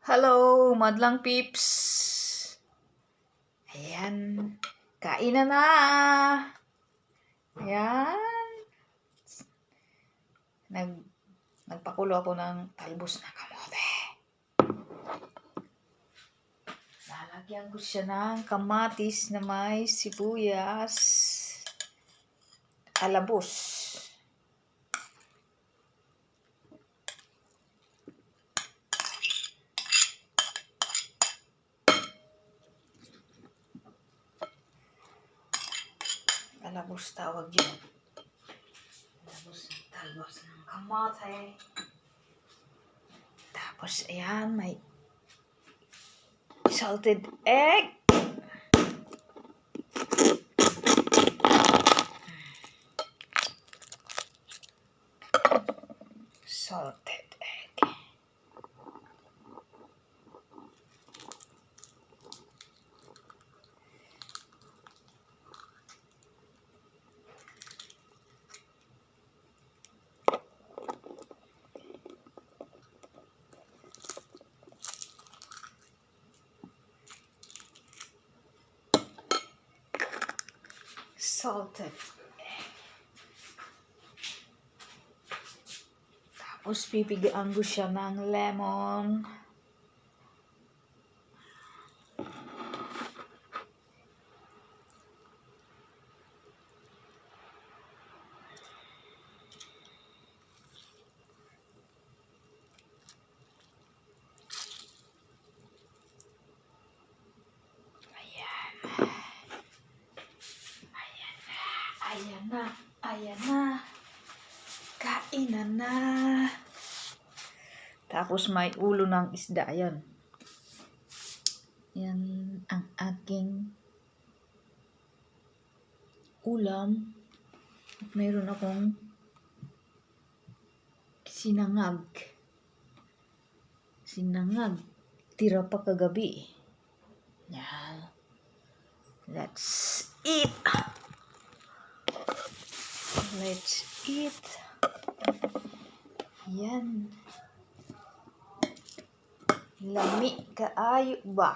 Hello, madlang peeps. Ayan, kain na. Ayan. Nagpakulo ako ng talbos na kamote. Lalagyan ko siya ng kamatis na may sibuyas, alabos. Alabos tawag yun. Talbos ng kamote. Tapos ayan, may salted egg. Salted egg. Salted egg. Tapos pipigaan ko siya ng lemon. Ayan na. Kainan na. Tapos may ulo ng isda. Ayan. Yan ang aking ulam. At mayroon akong sinangag. Tira pa kagabi. Yan. Let's eat. Yan. Lami kaayo ba?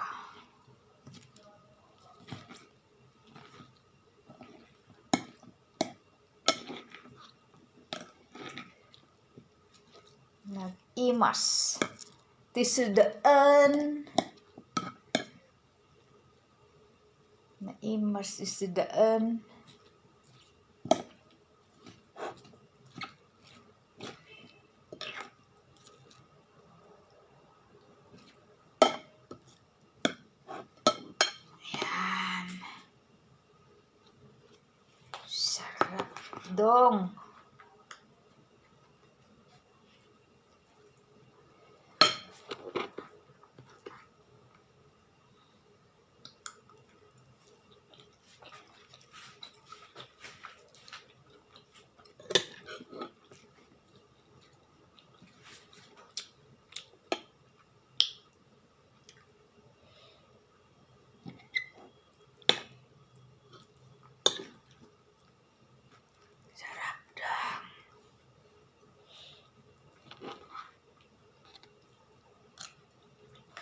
Nag-imas. Tisudaan. Naimas tisudaan. Ayan. Sarap dong.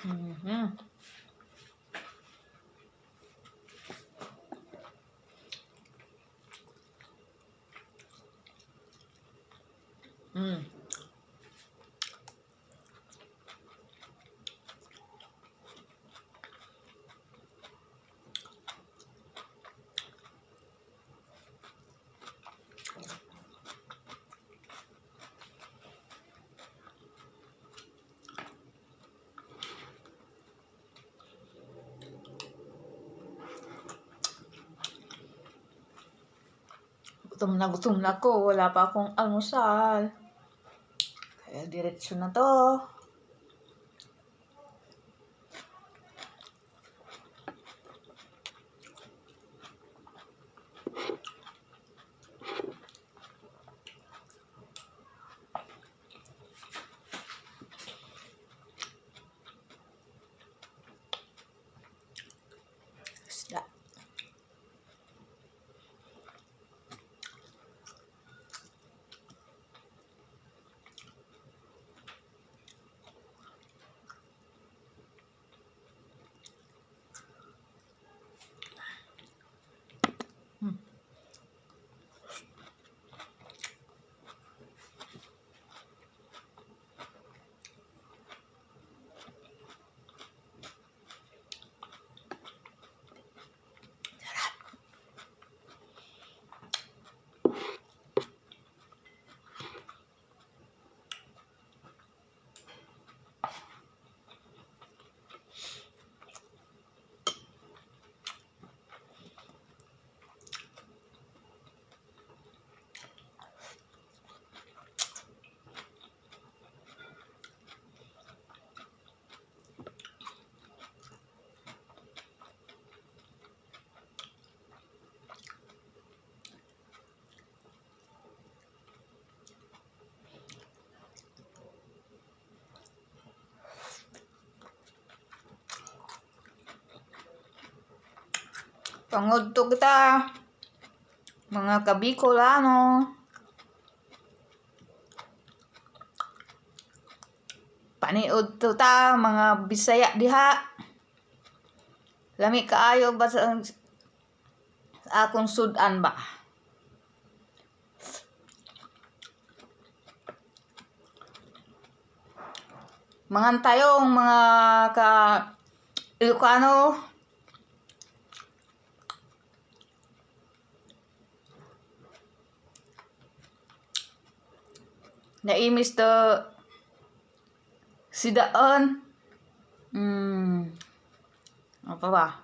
Mm-hmm. Gutom na ako. Wala pa akong almusal. Kaya diretso na to. Isda. Pangudto kita, mga kabikolano. Paniud to ta, mga Bisaya diha. Lami kaayo ba sa akong sudan ba? Mga tayong mga ka Ilocano. Naimis to sidaan. Apa ba?